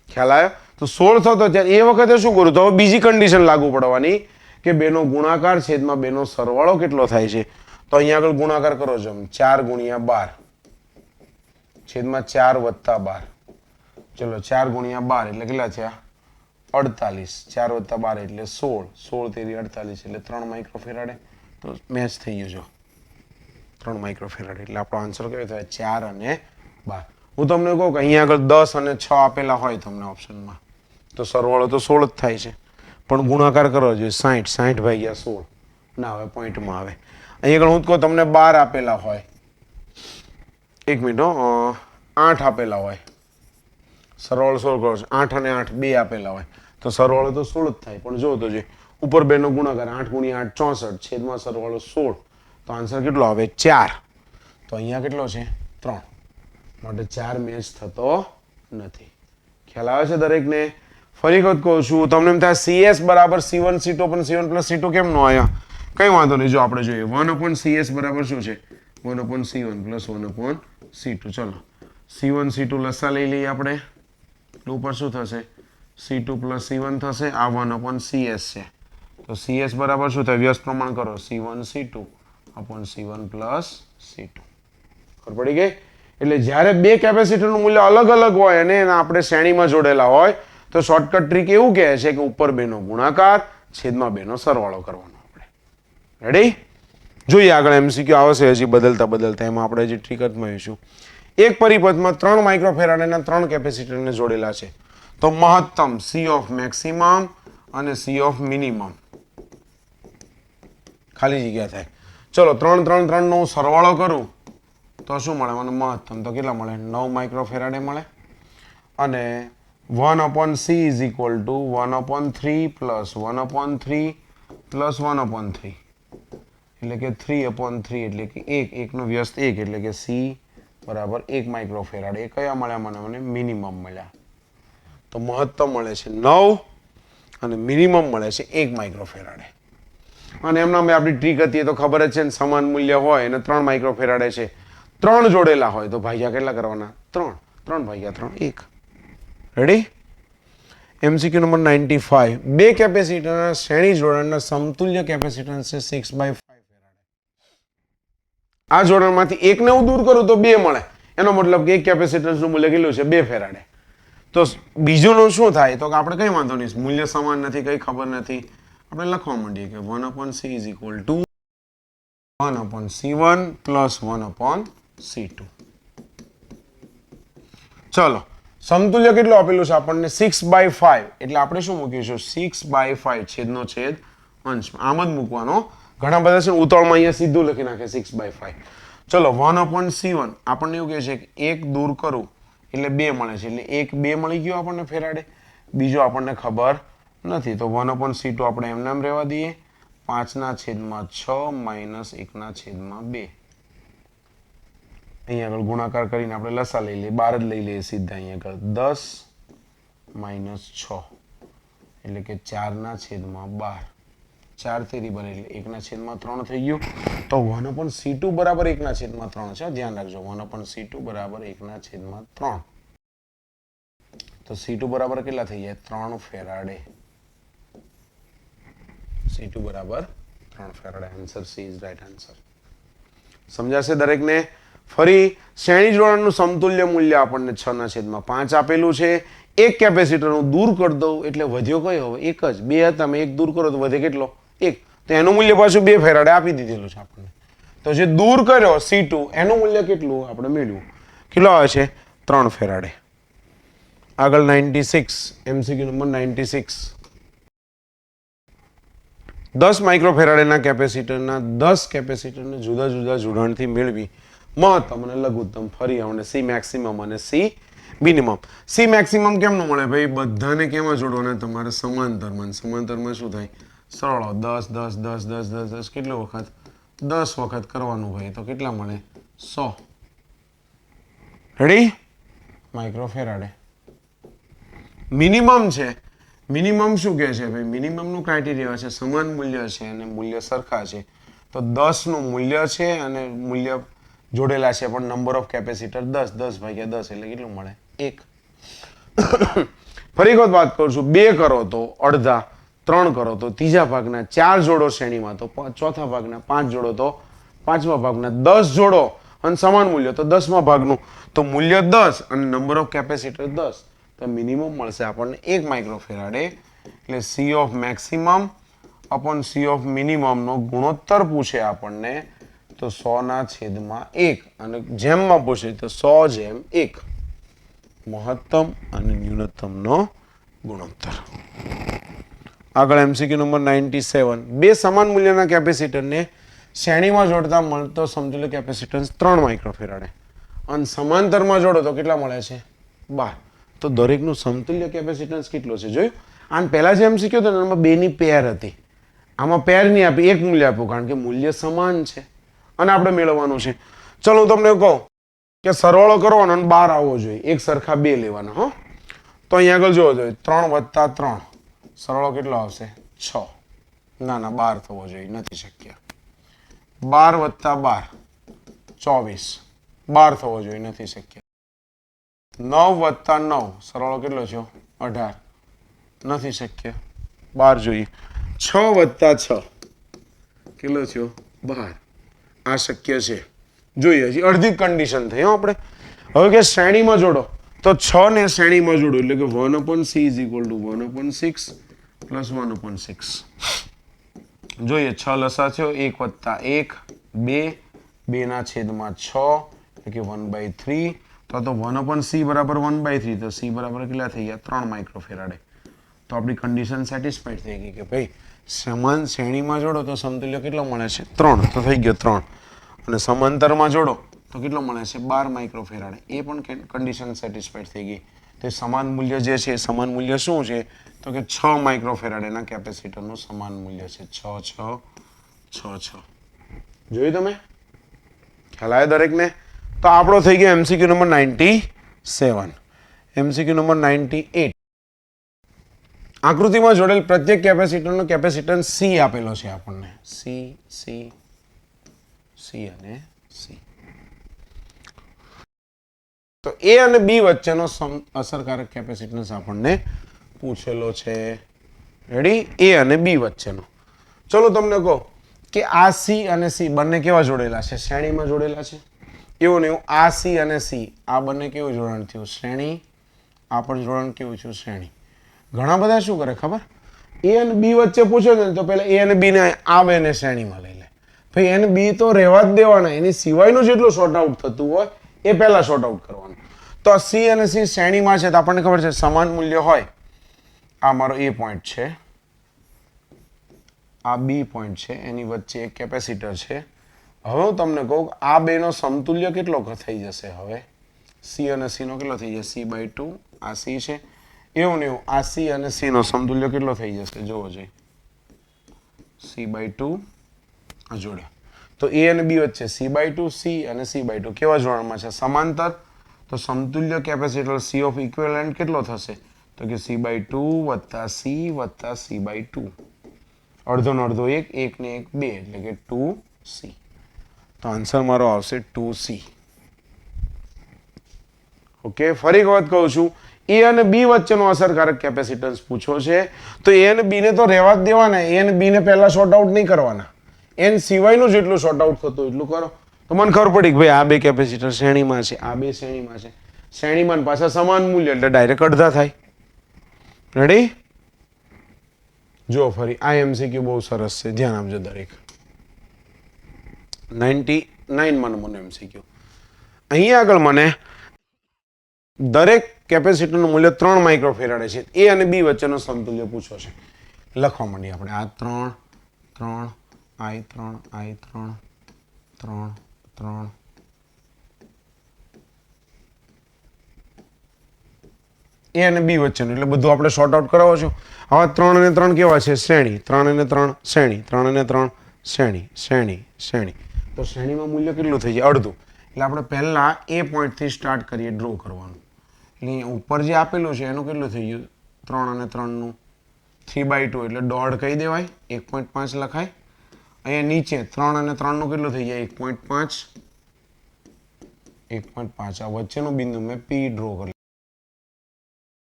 ખ્યાલ આવ્યો? તો 16 થતો ત્યારે એ વખતે શું કરું? તો હવે બીજી કન્ડિશન લાગુ પડવાની કે 2 નો ગુણાકાર છેદમાં 2 નો સરવાળો કેટલો થાય છે? તો અહીંયા આગળ ગુણાકાર કરો છો 4 × 12 છેદમાં 4 + 12. ચલો 4 × 12 એટલે કેટલા થયા? 48. 4 + 12 એટલે 16. 16 તેરી 48 એટલે 3 માઇક્રોફેરાડે. તો મેચ થઈ ગયો જો 3 માઇક્રોફેરાડે. એટલે આપણો આન્સર કયો થાય? 4 અને 12. હું તમને કહું કે અહીંયા આગળ 10 અને 6 આપેલા હોય તમને ઓપ્શનમાં તો સરવાળો તો 16 જ થાય છે, પણ ગુણાકાર કરવો જોઈએ 60 / 16 ના આવે, પોઈન્ટમાં આવે. અહીંયા આગળ હું કહું તમને 12 આપેલા હોય, 1 મિનિટ 8 આપેલા હોય, સરવાળો 16 કરો. 8 અને 8 2 આપેલા હોય તો સરવાળો તો 16 જ થાય. પણ જો તો જે ઉપર 2 નો ગુણાકાર 8 × 8 64 છેદમાં સરવાળો 16 તો આન્સર કેટલો આવે? 4. તો અહીંયા કેટલો છે? 3. માટે 4 મેચ થતો નથી. ખ્યાલ આવે છે દરેકને? ફરી વખત કહું છું, તમને એમ થાય CS = C1 C2 પણ C1 + C2 કેમ ન આવ્યા? કંઈ વાંધો નહીં. જો આપણે જોઈએ 1/CS બરાબર શું છે? 1/C1 + 1/C2. ચલો C1 C2 લસા લઈ લઈએ આપણે. ઉપર શું થશે? C2 + C1 થશે. આ 1/CS છે. તો CS બરાબર શું થાય? વ્યસ્ત પ્રમાણ કરો C1 C2 / C1 + C2. ખબર પડી ગઈ? એટલે જ્યારે 2 કેપેસિટરનું મૂલ્ય અલગ અલગ હોય અને આપણે શ્રેણીમાં જોડેલા હોય તો શોર્ટકટ ટ્રીક એવું કહે છે કે ઉપર બેનો ગુણાકાર છેદમાં બેનો સરવાળો કરવાનો આપણે. રેડી? જોઈએ આગળ MCQ આવશે હજી બદલતા એમાં આપણે હજી ટ્રીક અજમાવીશું. એક પરિપથમાં 3 માઇક્રોફેરાડેના 3 કેપેસિટરને જોડેલા છે. તો મહત્તમ C ઓફ મેક્સિમમ અને C ઓફ મિનિમમ ખાલી જગ્યા થાય. ચલો 3 3 3 નો સરવાળો કરું તો શું મળે મને? મહત્તમ તો કેટલા મળે? 9 માઇક્રોફેરાડે મળે. અને 1/c is equal to 1/3 plus 1/3 plus 1/3 એટલે કે 3/3 એટલે કે 1 નો વ્યસ્ત 1 એટલે કે C બરાબર 1 માઇક્રોફેરાડ. એ કયા મળ્યા મને? મિનિમમ મળ્યા. તો મહત્તમ મળે છે 9 અને મિનિમમ મળે છે 1 માઇક્રોફેરાડે. અને એમના મેં આપણી ટ્રીક હતી તો ખબર જ છે ને, સમાન મૂલ્ય હોય અને 3 માઇક્રોફેરાડે છે, 3 જોડેલા હોય તો ભાગ્યા કેટલા કરવાના? 3. 3 ભાગ્યા 3 1. રેડી? MCQ number 95. બે કેપેસિટરના શ્રેણી જોડાણના સમતુલ્ય કેપેસિટન્સ છે 6/5 ફેરાડે. આ જોડાણમાંથી એકને હું દૂર કરું તો 2 મળે. એનો મતલબ કે એક કેપેસિટન્સનું મૂલ્ય કેટલું છે? 2 ફેરાડે. તો બીજુંનું શું થાય? તો આપણે કંઈ વાંધો નહીં, મૂલ્ય સમાન નથી, કંઈ ખબર નથી, આપણે લખવા માંડીએ કે 1/c is equal to 1/c1 plus 1/c2. ચલો, સમતુલ્ય કેટલું આપેલું છે આપણને? 6/5. એટલે આપણે શું મૂકીશું? 6/5 છેદનો છેદ અંશ. આમ જ મૂકવાનો. ઘણા બધા છે ઉતાવળમાં અહીંયા સીધું લખી નાખે 6/5. ચલો 1/c1 આપણને એવું કહે છે કે 1 દૂર કરું એટલે 2 મળે છે. એટલે 2 મળી ગયો આપણને ફેરાડે. બીજો આપણને ખબર નથી તો 1/c2 આપણે એમને એમ રહેવા દઈએ. 5/6 માઇનસ 1/2. અહીંયા આગળ ગુણાકાર કરીને આપણે લસા લઈ લઈએ, 12 જ લઈ લઈએ સીધા. અહીંયા આગળ 10 માઇનસ 6 એટલે કે 4/12. 4 તેરી બને એટલે 1/3 થઈ ગયું. તો 1/c2 બરાબર 1/3 છે. ધ્યાન રાખજો, 1/c2 બરાબર 1/3. તો C2 બરાબર કેટલા થઈ જાય? 3 ફેરાડે. C2 બરાબર 3 faraday. Answer C is right answer. સમજાશે દરેકને? ફરી શ્રેણી જોડાણનું સમતુલ્ય મૂલ્ય આપણને 6/5 આપેલું છે. એક કેપેસિટર હું દૂર કરી દઉં એટલે વધ્યો કયો? હવે એક જ. 2 હતા, મેં 1 દૂર કરો તો વધે કેટલો? 1. તો એનું મૂલ્ય પાછું 2 ફેરાડે આપી દીધેલું છે આપણને. તો જે દૂર કર્યો C2 એનું મૂલ્ય કેટલું આપણે મેળવ્યું? કેટલો આવે છે? 3 ફેરાડે. આગળ 96. MCQ number 96. 10 માઇક્રોફેરાડેના કેપેસિટરના 10 કેપેસિટરને જુદા જુદા જોડાણથી મેળવી મહત્તમ અને લઘુત્તમ. ફરી આપણે C મેક્સિમમ અને C મિનિમમ. C મેક્સિમમ કેમનું મળે ભાઈ? બધાને કેમાં જોડવાના? તમારે સમાંતરમાં. સમાંતરમાં શું થાય? સરળો 10 10 10 10 10 10 કેટલો વખત? 10 વખત કરવાનું ભાઈ. તો કેટલા મળે? 100. રેડી? માઇક્રોફેરાડે. મિનિમમ છે. મિનિમમ શું કહે છે ભાઈ? મિનિમમનું ક્રાઇટેરિયા છે સમાન મૂલ્ય છે અને મૂલ્ય સરખા છે. તો 10 નું મૂલ્ય છે અને મૂલ્ય જોડેલા છે પણ નંબર ઓફ કેપેસિટર 10. 10 ભાગ્યા 10 એટલે કેટલું મળે? 1. ફરી એક વખત વાત કરું છું. 2 કરો તો અડધા, 3 કરો તો ત્રીજા ભાગના, 4 જોડો શ્રેણીમાં તો ચોથા ભાગના, 5 જોડો તો પાંચમા ભાગના, 10 જોડો અને સમાન મૂલ્ય તો 10મા ભાગનું. તો મૂલ્ય 10 અને નંબર ઓફ કેપેસિટર 10. તો મિનિમમ મળશે આપણને 1 માઇક્રોફેરાડે. એટલે C of maximum upon C of minimum નો ગુણોત્તર પૂછે આપણને તો 100/1 અને જેમમાં પૂછે તો 100/1 મહત્તમ અને ન્યૂનતમનો ગુણોત્તર. આગળ MCQ નંબર 97. બે સમાન મૂલ્યના કેપેસિટરને શ્રેણીમાં જોડતા મળતો સમતુલ્ય કેપેસિટન્સ 3 માઇક્રોફેરાડે અને સમાંતરમાં જોડો તો કેટલા મળે છે? 12. તો દરેકનું સમતુલ્ય કેપેસિટન્સ કેટલો છે જોયું? આમ પહેલા જે MCQ હતો ને એમાં 2 ની પેર હતી. આમાં પેર નહીં આપી, એક મૂલ્ય આપ્યું કારણ કે મૂલ્ય સમાન છે અને આપણે મેળવવાનું છે. ચલો હું તમને કહું કે સરવાળો કરવાનો અને 12 આવવો જોઈએ. એક સરખા 2 લેવાના. હો, તો અહીંયા આગળ જોવો જોઈએ 3 + 3 સરવાળો કેટલો આવશે? 6. ના 12 થવો જોઈએ, નથી શક્ય. 12 + 12 24. 12 થવો જોઈએ, નથી શક્ય. 9 + 9 સરવાળો કેટલો છે? 18. નથી શક્ય. 12 જોઈએ. 6 + 6 કેટલો થયો? 12. આ શક્ય છે. જોઈએ હજી અડધી કન્ડિશન થઈ. આપણે હવે કે શ્રેણીમાં જોડો તો 6 ને શ્રેણીમાં જોડો એટલે કે 1/c is equal to 1/6 plus 1/6. જોઈએ 6 લસા થયો 1 વત્તા 1 2 2 ના છેદમાં 6 એટલે કે 1/3. તો 1/c બરાબર 1/3 તો c બરાબર કેટલા થઈ ગયા 3 માઇક્રોફેરાડે. તો આપણી કન્ડિશન સેટિસ્ફાઈડ થઈ ગઈ કે ભાઈ સમાન શ્રેણીમાં જોડો તો સમતુલ્ય કેટલો મળે છે 3. તો થઈ ગયો 3. અને સમાંતરમાં જોડો તો કેટલો મળે છે 12 માઇક્રોફેરાડે. એ પણ કન્ડિશન સેટિસ્ફાઈડ થઈ ગઈ. તો સમાન મૂલ્ય જે છે સમાન મૂલ્ય શું છે તો કે 6 માઇક્રોફેરાડેના કેપેસિટરનું સમાન મૂલ્ય છે 6 6 6 6. જોયું તમે ખ્યાલ આવ્યો દરેકને. તો આપણો થઈ ગયો MCQ નંબર 97. MCQ number 98. આકૃતિમાં જોડેલ પ્રત્યેક કેપેસિટરનો કેપેસિટન્સ C આપેલો છે આપણને. C અને C. તો A અને B વચ્ચેનો અસરકારક કેપેસિટન્સ આપણને પૂછેલો છે. રેડી? A અને B વચ્ચેનો. ચલો તમને કહો કે આ C અને C બંને કેવા જોડેલા છે શ્રેણીમાં જોડેલા છે. એવું ને એવું આ C અને C આ બંને કેવું જોડાણ થયું શ્રેણી. આ પણ જોડાણ કેવું થયું શ્રેણી. ઘણા બધા શું કરે ખબર A અને B વચ્ચે પૂછો ને તો પહેલા A અને B ને આ બેને શ્રેણીમાં લઈ લે. ભાઈ એને B તો રહેવા જ દેવાના. એની સિવાયનું જેટલું શોર્ટ આઉટ થતું હોય એ પહેલા શોર્ટ આઉટ કરવાનું. તો C અને C શ્રેણીમાં છે તો આપણને ખબર છે સમાન મૂલ્ય હોય. આ મારો A પોઈન્ટ છે આ B પોઈન્ટ છે એની વચ્ચે એક કેપેસિટર છે. હવે હું તમને કહું આ બેનો સમતુલ્ય કેટલો થઈ જશે. હવે C અને C નો કેટલો થઈ જશે C/2. આ C છે એવું ને એવું આ C અને C નો સમતુલ્ય કેટલો થઈ જશે જોવો જોઈએ C/2 આ જોડ્યા. તો A અને B વચ્ચે C/2 C અને C/2 કેવા જોડાણમાં છે સમાંતર. તો સમતુલ્ય કેપેસિટર C ઓફ ઇક્વિવેલન્ટ કેટલો થશે તો કે C/2 વત્તા C વત્તા C/2. અડધો ને અડધો 1 1 ને 1 2 એટલે કે 2C. તો આન્સર મારો આવશે 2C. ઓકે ફરી એક વાત કહું છું A અને B વચ્ચેનો અસરકારક કેપેસિટન્સ પૂછો છે તો A અને B ને તો રહેવા જ દેવાના. A અને B ને પહેલા શોર્ટ આઉટ નહીં કરવાના. એન સિવાયનું જેટલું શોર્ટ આઉટ થતું એટલું કરો તો મને ખબર પડી કે ભાઈ આ બે કેપેસિટર શ્રેણીમાં છે આ બે શ્રેણીમાં છે. શ્રેણીમાં પાછા સમાન મૂલ્ય એટલે ડાયરેક્ટ અડધા થાય. રેડી? જો ફરી આ MCQ બહુ સરસ છે ધ્યાન આપજો દરેક. 99માં નંબરનો MCQ. અહીંયા આગળ મને દરેક કેપેસિટરનું મૂલ્ય 3 માઇક્રોફેરાડે છે. A અને B વચ્ચેનો સમતુલ્ય પૂછો છે. લખવા માંડીએ આપણે આ 3 3 I3 I3 3 3 A અને B વચ્ચેનું એટલે બધું આપણે શોર્ટ આઉટ કરાવો છો. હવે 3 અને 3 કેવા છે શ્રેણી 3 અને 3 શ્રેણી 3 અને 3 શ્રેણી શ્રેણી શ્રેણી. તો શ્રેણીમાં મૂલ્ય કેટલું થઈ જાય અડધું. એટલે આપણે પહેલા A પોઈન્ટથી સ્ટાર્ટ કરીએ ડ્રો કરવાનું. એટલે ઉપર જે આપેલું છે એનું કેટલું થઈ ગયું 3 અને 3નું 3/2 એટલે દોઢ કહી દેવાય 1.5 લખાય. અહીંયા નીચે 3 અને 3નું કેટલું થઈ જાય 1.5 1.5. આ વચ્ચેનું બિંદુ મેં P ડ્રો કરી.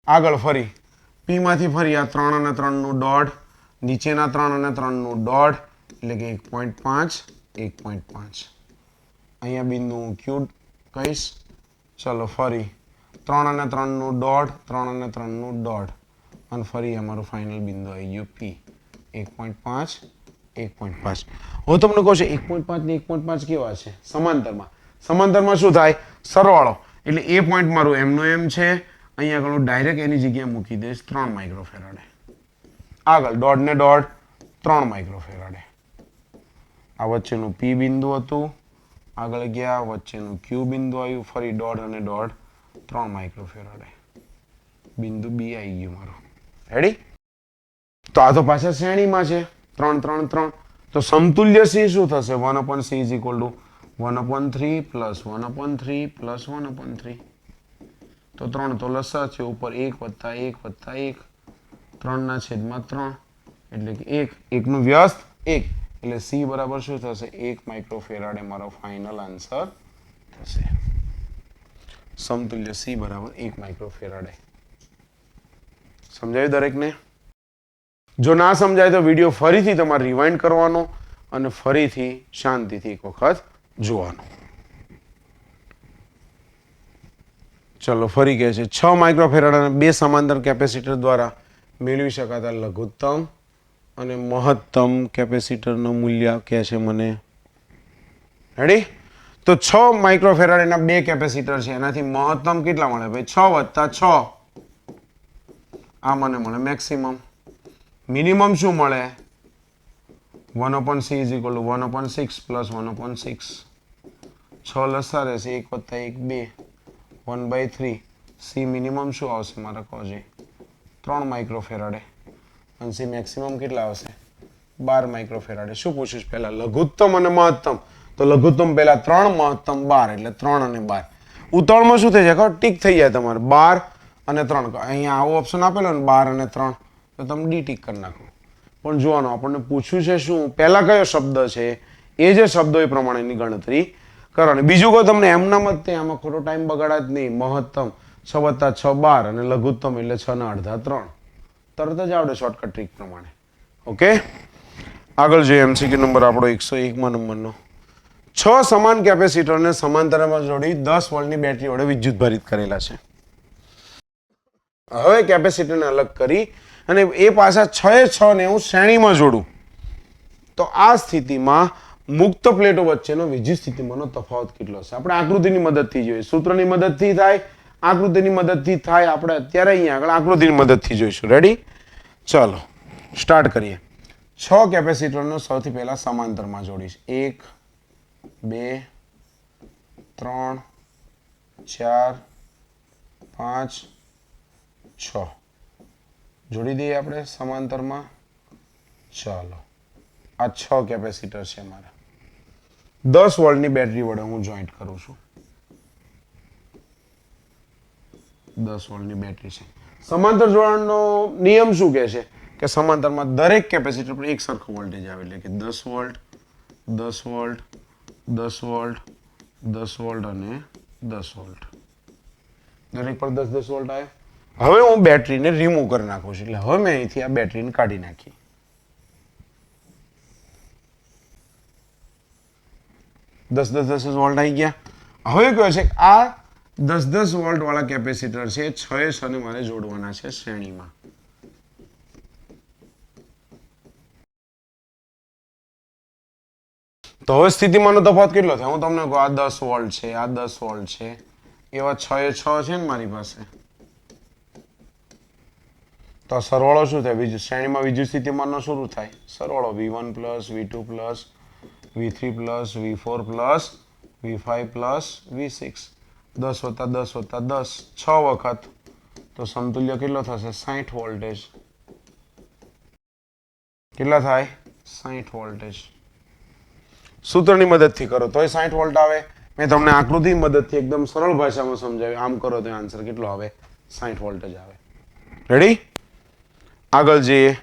આગળ ફરી P માંથી ફરી આ 3 અને 3નું દોઢ નીચેના 3 અને 3નું દોઢ એટલે કે 1.5 1.5. અહીંયા બિંદુ હું Q કહીશ. ચલો ફરી 3 અને 3નું દોઢ 3 અને 3નું દોઢ અને ફરી અમારું ફાઇનલ બિંદુ આવી ગયું P 1.5 1.5. હું તમને કહું છું 1.5 ને 1.5 કેવા છે સમાંતરમાં. સમાંતરમાં શું થાય સરવાળો એટલે એ પોઈન્ટ મારું એમનું એમ છે. અહીંયા આગળ હું ડાયરેક્ટ એની જગ્યાએ મૂકી દઈશ 3 માઇક્રોફેરાડે. આગળ દોઢ ને દોઢ 3 માઇક્રોફેરાડે. આ વચ્ચેનું P બિંદુ હતું આગળ ગયા વચ્ચેનું Q બિંદુ આવ્યું ફરી દોઢ અને દોઢ 3 માઇક્રોફેરાડે. બિંદુ B આવી ગયું મારું. રેડી? તો આ તો પાછા શ્રેણીમાં છે 3 3 3. તો સમતુલ્ય C શું થશે 1/C is equal to 1/3 plus 1/3 plus 1/3. તો 3 તો લસા છે ઉપર 1 વત્તા 1 વત્તા 1 3 ના છેદમાં 3 એટલે કે 1 1 નું વ્યસ્ત 1 એટલે C બરાબર શું થશે 1 માઇક્રોફેરાડે મારો ફાઇનલ આન્સર થશે. સમતુલ્ય C બરાબર 1 માઇક્રોફેરાડે. સમજાયું દરેકને? જો ના સમજાય તો વિડીયો ફરીથી તમારે રિવાઇન્ડ કરવાનો અને ફરીથી શાંતિથી એક વખત જોવાનો. ચલો ફરી કહે છે 6 માઇક્રોફેરાડ અને 2 સમાંતર કેપેસિટર દ્વારા મેળવી શકાતા લઘુત્તમ અને મહત્તમ કેપેસિટરનું મૂલ્ય કહે છે મને. રેડી? તો 6 માઇક્રોફેરાડ એના 2 કેપેસિટર છે, એનાથી મહત્તમ કેટલા મળે ભાઈ? 6 + 6 આ મને મળે મેક્સિમમ. મિનિમમ શું મળે? 1/c = 1/6 + 1/6. 6 લસા રહેશે 1 + 1 2 1/3. સી મિનિમમ શું આવશે મારા કોજી? 3 માઇક્રોફેરાડે. અને સી મેક્સિમમ કેટલા આવશે? 12 માઇક્રોફેરાડે. શું પૂછ્યું છે પહેલા? લઘુત્તમ અને મહત્તમ. તો લઘુત્તમ પહેલા 3, મહત્તમ 12, એટલે 3 અને 12. ઉતાવળમાં શું થઈ જાય? ટીક થઈ જાય તમારે 12 અને 3. અહીંયા આવો ઓપ્શન આપેલો ને 12 અને 3, તો તમે ડી ટીક કરી નાખો. પણ જોવાનું આપણને પૂછ્યું છે શું? પહેલા કયો શબ્દ છે એ જે શબ્દો એ પ્રમાણેની ગણતરી કરવાની. બીજું કોઈ તમને એમના મત તે આમાં ખોટો ટાઈમ બગાડા જ નહીં. મહત્તમ 6 + 6 12 અને લઘુત્તમ એટલે 6 ને અડધા 3. તરત જ આવડે શોર્ટકટ ટ્રીક પ્રમાણે. ઓકે, આગળ જોઈએ એમસીક્યુ નંબર આપણો 101 નંબરનો. 6 સમાન કેપેસિટરને સમાંતરમાં જોડી 10 વોલ્ટની બેટરી વડે વિદ્યુત ભારિત કરેલા છે. હવે કેપેસિટરને અલગ કરી અને એ પાછા 6 ને હું શ્રેણીમાં જોડું તો આ સ્થિતિમાં મુક્ત પ્લેટો વચ્ચેનો વિદ્યુત સ્થિતિમાનનો તફાવત કેટલો છે? આપણે આકૃતિની મદદથી જોઈએ. સૂત્રની મદદથી થાય, આકૃતિની મદદથી થાય. આપણે અત્યારે અહીંયા આગળ આકૃતિની મદદથી જોઈશું. રેડી? ચાલો સ્ટાર્ટ કરીએ. 6 કેપેસિટરનો સૌથી પહેલા સમાંતરમાં જોડીશ. 1 2 3 4 5 6 જોડી દઈએ આપણે સમાંતરમાં. ચાલો, આ 6 કેપેસિટર છે મારા. 10 વોલ્ટની બેટરી વડે હું જોઈન્ટ કરું છું. 10 વોલ્ટની બેટરી છે. સમાંતર જોડાણનો નિયમ શું કહે છે? કે સમાંતરમાં દરેક કેપેસિટર પર એક સરખો વોલ્ટેજ આવે, એટલે કે 10 વોલ્ટ 10 વોલ્ટ 10 વોલ્ટ 10 વોલ્ટ અને 10 વોલ્ટ. દરેક પર 10 વોલ્ટ આવે. હવે હું બેટરીને રિમૂવ કરી નાખું છું. એટલે હવે મેં અહીંથી આ બેટરીને કાઢી નાખી. દસ વોલ્ટ આવી ગયા. હવે કહે છે આ 10 વોલ્ટ વાળા કેપેસિટર છે, 6 ને મારે જોડવાના છે શ્રેણીમાં. તો હવે સ્થિતિમાનનો તફાવત કેટલો થાય? હું તમને કહું આ 10 વોલ્ટ છે, આ 10 વોલ્ટ છે, એવા 6 છે ને મારી પાસે. તો સરવાળો શું થાય? શ્રેણીમાં વિદ્યુત સ્થિતિમાનનો શું થાય? સરવાળો V1 + V2 + V3 + V4 + V5 + V6. 10 + 10 + 10 6 વખત. તો સમતુલ્ય કેટલો થશે? 60 વોલ્ટેજ. કેટલા થાય? 60 વોલ્ટેજ. સૂત્રની મદદથી કરો તોય 60 વોલ્ટ આવે. મેં તમને આકૃતિની મદદથી એકદમ સરળ ભાષામાં સમજાવ્યું. આમ કરો તો આન્સર કેટલો આવે? 60 વોલ્ટેજ આવે. રેડી? આગળ જઈએ.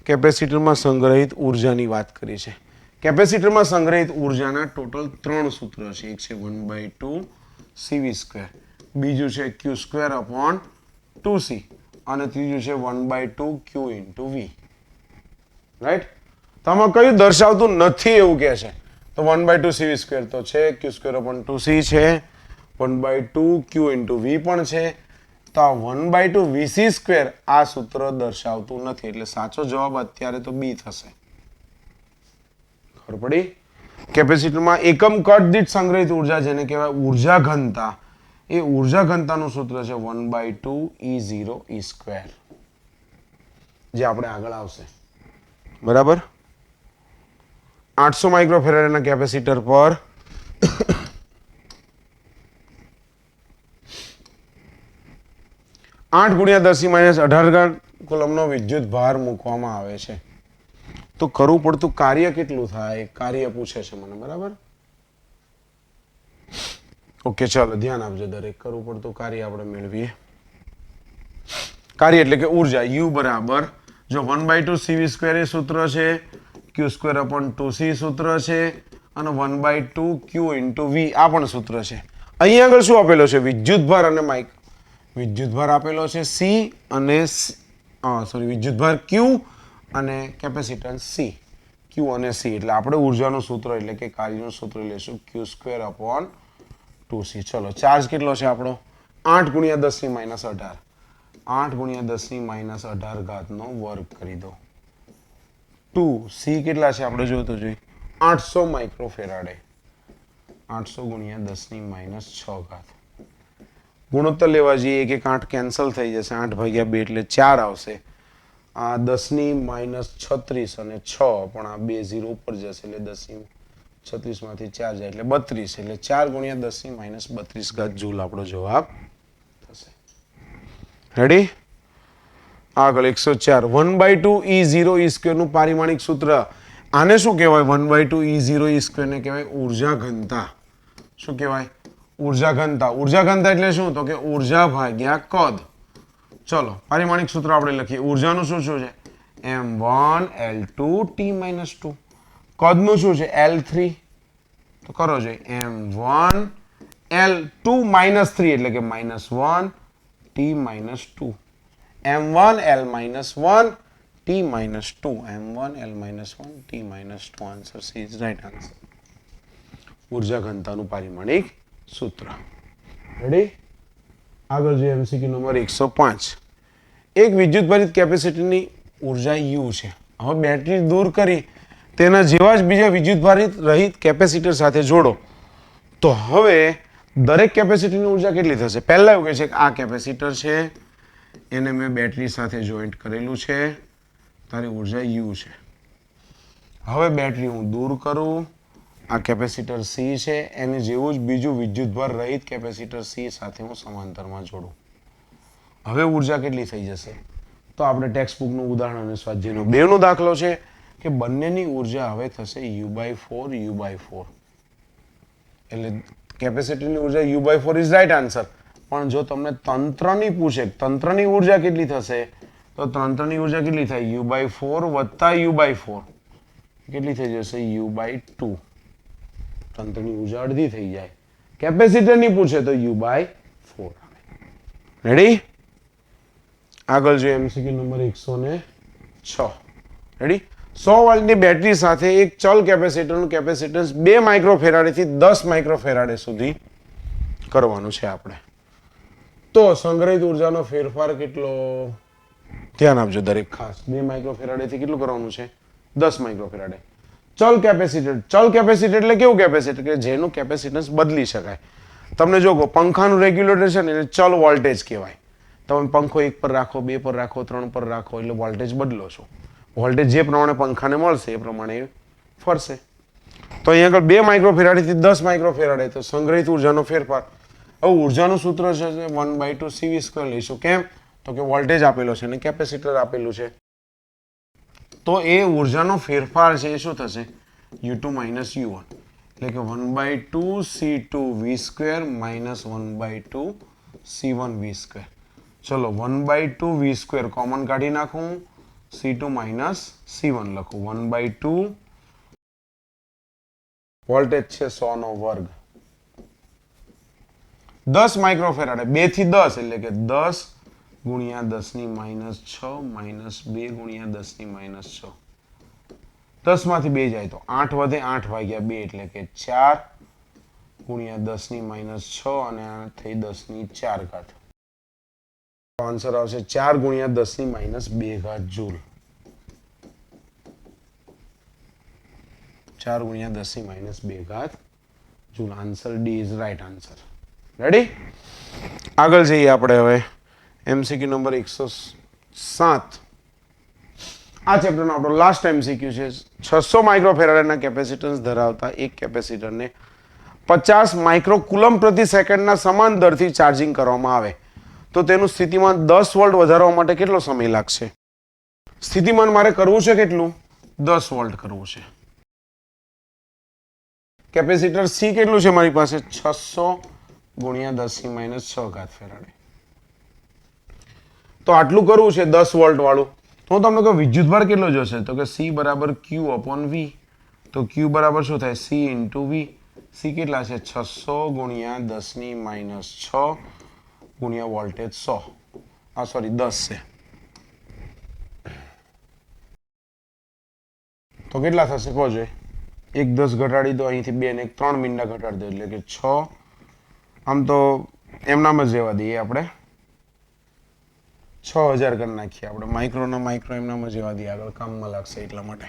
કેપેસિટરમાં સંગ્રહિત ઉર્જાની વાત કરી છે. કેપેસિટરમાં સંગ્રહિત ઉર્જાના ટોટલ 3 સૂત્ર છે. એક છે 1/2 CV², બીજું છે Q² / 2C અને ત્રીજું છે 1/2 Q × V. રાઈટ? તો આમાં કયું દર્શાવતું નથી એવું કહે છે. તો 1/2 CV² તો છે, Q² / 2C છે, 1/2 Q × V પણ છે. તો આ 1/2 VC² આ સૂત્ર દર્શાવતું નથી. એટલે સાચો જવાબ અત્યારે તો બી થશે. ખબર પડી? કેપેસિટરમાં એકમ કટ દીઠ સંગ્રહિત ઉર્જા જેને કહેવાય ઉર્જા ઘનતા, એ ઉર્જા ઘનતાનું સૂત્ર છે 1/2 E0 E², જે આપણે આગળ આવશે. બરાબર? 800 માઇક્રોફેરાડના કેપેસિટર પર 8 × 10⁻18 કુલમનો વિદ્યુત ભાર મૂકવામાં આવે છે. તો કરવું પડતું કાર્ય કેટલું થાય? કાર્ય પૂછે છે મને. બરાબર? ઓકે, ચાલો ધ્યાન આપજો દરેક. કરવું પડતું કાર્ય આપણે મેળવીએ. કાર્ય એટલે કે ઉર્જા. U બરાબર, જો 1/2 CV² એ સૂત્ર છે, Q² / 2C સૂત્ર છે અને 1/2 Q × V આ પણ સૂત્ર છે. અહીંયા આગળ શું આપેલો છે? વિદ્યુતભાર અને વિદ્યુતભાર આપેલો છે C અને વિદ્યુતભાર Q અને કેપેસિટન્સ C. Q અને C એટલે આપણે ઉર્જાનું સૂત્ર એટલે કે કાર્યનું સૂત્ર લેશું Q² / 2C. ચલો, ચાર્જ કેટલો છે આપણો? 8 ગુણ્યા 10 ની માઇનસ 18, 8 ગુણ્યા 10 ની માઇનસ 18 ઘાતનો વર્ગ કરી દો. 2 સી કેટલા છે આપણે જોયું જોઈએ 800 માઇક્રોફેરાડે, 800 ગુણ્યા 10 ની માઇનસ 6 ઘાત. ગુણોત્તર લેવા જઈએ, એક એક 8 કેન્સલ થઈ જશે, 8 ભાગ્યા 2 એટલે 4 આવશે. આ 10 ની માઇનસ 36 અને 6 પણ આ 2 0 ઉપર જશે એટલે 10 ની 36 માંથી 4 જાય એટલે 32, એટલે 4 ગુણ્યા 10 ની માઇનસ 32 ઘાત જૂલ આપણો જવાબ થશે. રેડી? આગળ 104 1/2 E0 E સ્ક્વેર નું પારિમાણિક સૂત્ર. આને શું કહેવાય? 1/2 E0 E સ્ક્વેર ને કહેવાય ઊર્જા ઘનતા. શું કહેવાય? ઊર્જા ઘનતા. ઊર્જા ઘનતા એટલે શું? તો કે ઊર્જા ભાગ્યા કદ. ચલો પારિમાણિક સૂત્ર આપણે લખીએ. ઊર્જાનું શું છે? m1 L2 T-2. કદનું શું છે? L3. તો કરો જોઈએ m1 L2 -3 એટલે કે -1 T-2. m1 L-1 T-2. m1 L-1 T-2. Answer she is right answer. ઊર્જા ઘનતાનું પારિમાણિક સૂત્ર. રેડી? આગળ જોઈએ એમસીક્યુ નંબર 105. એક વિદ્યુતભારિત કેપેસિટરની ઉર્જા U છે. હવે બેટરી દૂર કરી તેના જેવા જ બીજા વિદ્યુતભારિત રહિત કેપેસિટર સાથે જોડો તો હવે દરેક કેપેસિટરની ઉર્જા કેટલી થશે? પહેલા એવું કહે છે કે આ કેપેસિટર છે, એને મેં બેટરી સાથે જોઈન્ટ કરેલું છે, તારી ઉર્જા U છે. હવે બેટરી હું દૂર કરું, આ કેપેસિટર C છે, એને જેવું જ બીજું વિદ્યુતભાર રહિત કેપેસિટર C સાથે હું સમાંતરમાં જોડું. હવે ઉર્જા કેટલી થઈ જશે? તો આપણે ટેક્સ્ટ બુકનું ઉદાહરણ અને સ્વાધ્યાયનો 2 નો દાખલો છે કે બંનેની ઉર્જા હવે થશે U/4 U/4. એટલે કેપેસિટરની ઉર્જા U/4 ઇઝ રાઈટ આન્સર. પણ જો તમને તંત્રની પૂછે તંત્રની ઉર્જા કેટલી થશે તો તંત્રની ઉર્જા કેટલી થાય? U/4 વત્તા U/4 કેટલી થઈ જશે? U/2. તંત્રની ઉર્જા અડધી થઈ જાય. કેપેસિટરની પૂછે તો U/4 આવે. રેડી? આગળ જોઈએ એમસીક્યુ નંબર 106. રેડી? 100 વોલ્ટની બેટરી સાથે એક ચલ કેપેસિટરનું કેપેસિટન્સ 2 માઇક્રોફેરાડે થી 10 માઇક્રોફેરાડે સુધી કરવાનું છે આપણે. તો સંગ્રહિત ઉર્જાનો ફેરફાર કેટલો? ધ્યાન આપજો દરેક ખાસ. 2 માઇક્રોફેરાડે થી કેટલું કરવાનું છે? 10 માઇક્રોફેરાડે. ચલ કેપેસિટર. ચલ કેપેસિટર એટલે કેવું કેપેસિટર કે જેનું કેપેસિટન્સ બદલી શકાય. તમને જો પંખાનું રેગ્યુલેટર છે ને એટલે ચલ વોલ્ટેજ કહેવાય. તમે પંખો 1 પર રાખો, 2 પર રાખો, 3 પર રાખો એટલે વોલ્ટેજ બદલો છો. વોલ્ટેજ જે પ્રમાણે પંખાને મળશે એ પ્રમાણે ફરશે. તો અહીંયા આગળ 2 માઇક્રોફેરાડેથી 10 માઇક્રોફેરાડે તો સંગ્રહિત ઉર્જાનો ફેરફાર. હવે ઉર્જાનું સૂત્ર છે 1/2 CV² લઈશું. કેમ? તો કે વોલ્ટેજ આપેલો છે અને કેપેસિટર આપેલું છે. તો એ ઉર્જાનો ફેરફાર છે એ શું થશે? U2 - U1. એટલે કે 1/2 C2V² - 1/2 C1V². ચલો 1/2 V² કોમન કાઢી નાખું, C2 - C1 લખું. 1/2 વોલ્ટેજ છે 100 નો વર્ગ. 10 માઇક્રોફેરાડે 2 થી 10 એટલે કે 10 ગુણ્યા 10 ની -6 -2 ગુણ્યા 10 ની -6. 10 માંથી 2 જાય તો 8 વધે, 8 ભાગ્યા 2 એટલે કે 4 ગુણ્યા 10 ની -6 અને આ થઈ 10 ની 4 ઘાત. આન્સર આવશે 4 ગુણ્યા 10 ની -2 ઘાત જૂલ. 4 ગુણ્યા 10 ની -2 ઘાત joule. Answer D is right answer. Ready? આગળ જઈએ આપણે હવે એમસીક્યુ નંબર 107. આ ચેપ્ટરનો આપણો લાસ્ટ એમસીક્યુ છે. 600 માઇક્રોફેરાડેના કેપેસિટન્સ ધરાવતા એક કેપેસિટરને 50 માઇક્રોકુલમ પ્રતિ સેકન્ડના સમાન દરથી ચાર્જિંગ કરવામાં આવે તો તેનું સ્થિતિમાન 10 વોલ્ટ વધારવા માટે કેટલો સમય લાગશે? સ્થિતિમાન મારે કરવું છે કેટલું? 10 વોલ્ટ કરવું છે. કેપેસિટર સી કેટલું છે મારી પાસે? 600 ગુણ્યા 10 ની -6 ઘાત ફેરાડે. તો આટલું કરવું છે 10 વોલ્ટ વાળું. તો તમને કહું વિદ્યુતભાર કેટલો જોશે? તો કે C બરાબર Q/V. તો Q બરાબર શું થાય? C × V. C કેટલા છે? 600 ગુણ્યા 10 ની -6 ગુણ્યા વોલ્ટેજ 100. આ સોરી 10 છે. તો કેટલા થશે કહો જોઈએ? 1 10 ઘટાડી દો, અહીંથી 2 ને 1 3 મીંડા ઘટાડી દો એટલે કે 6. આમ તો એમનામ જ રહેવા દઈએ આપણે 6000 કરી નાખીએ આપણે માઇક્રોના માઇક્રો એમનામ જ રહેવા દઈએ આગળ કામમાં લાગશે એટલા માટે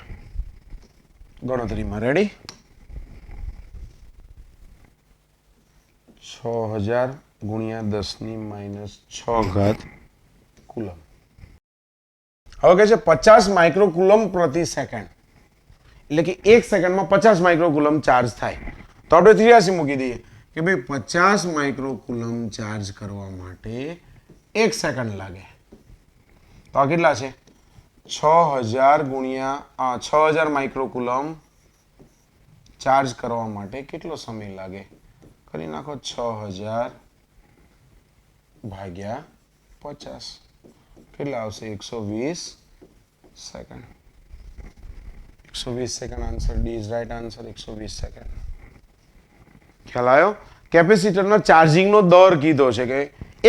ગણતરીમાં રેડી 6000 ગુણ્યા 10⁻6 કુલમ હવે કહે છે 50 માઇક્રો કુલમ પ્રતિ સેકન્ડ એટલે કે 1 સેકન્ડમાં 50 માઇક્રો કુલમ ચાર્જ થાય તો આપણે 83 મૂકી દઈએ કે ભાઈ 50 માઇક્રો કુલમ ચાર્જ કરવા માટે 1 સેકન્ડ લાગે તો આ કેટલા છે 6000 ગુણ્યા 6000 માઇક્રો કુલમ ચાર્જ કરવા માટે કેટલો સમય લાગે કરી નાખો 6000 ભાગ્યા 50 કેટલા આવશે 120 second 120 second answer D is right answer 120 second ખ્યાલ આવ્યો કેપેસિટરનો ચાર્જિંગનો દર કીધો છે કે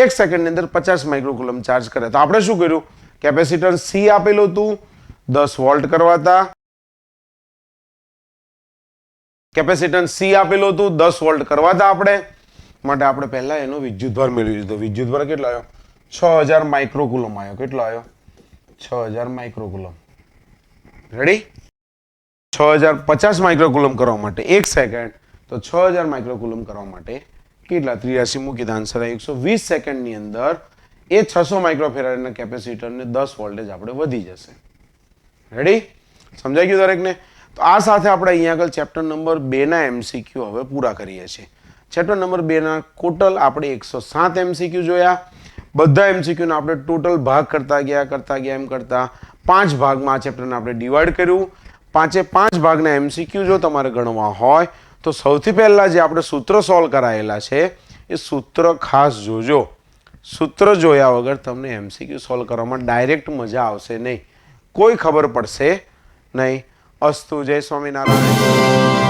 1 સેકન્ડની અંદર 50 માઇક્રોકુલમ ચાર્જ કરે તો આપણે શું કર્યું કેપેસિટર સી આપેલું હતું 10 વોલ્ટ કરવાતા કેપેસિટન્સ સી આપેલું હતું 10 વોલ્ટ કરવાતા આપણે માટે આપણે પહેલા એનો વિદ્યુતભાર મેળવી લીધો વિદ્યુતભાર કેટલો આવ્યો 6000 માઇક્રોકુલમ આવ્યો કેટલો આવ્યો 6000 માઇક્રોકુલમ રેડી 6050 માઇક્રોકુલમ કરવા માટે 1 સેકન્ડ તો 6000 માઇક્રોકુલમ કરવા માટે કેટલા 83 મૂકી દો આન્સર 120 સેકન્ડની અંદર એ 600 માઇક્રોફેરાડના કેપેસિટરને 10 વોલ્ટેજ આપણે વધી જશે રેડી સમજાઈ ગયું દરેકને તો આ સાથે આપણે અહીંયા આગળ ચેપ્ટર નંબર 2 ના એમસીક્યુ હવે પૂરા કરીએ છીએ ચેપ્ટર નંબર 2 ના ટોટલ આપણે 107 એમસીક્યુ જોયા બધા એમસીક્યુને આપણે ટોટલ ભાગ કરતા ગયા એમ કરતા 5 ભાગમાં આ ચેપ્ટરને આપણે ડિવાઈડ કર્યું 5 ભાગના એમસીક્યુ જો તમારે ગણવા હોય તો સૌથી પહેલા જે આપણે સૂત્ર સોલ્વ કરાયેલા છે એ સૂત્ર ખાસ જોજો સૂત્ર જોયા વગર તમને એમસીક્યુ સોલ્વ કરવામાં ડાયરેક્ટ મજા આવશે નહીં કોઈ ખબર પડશે નહીં અસ્તુ જય સ્વામિનારાયણ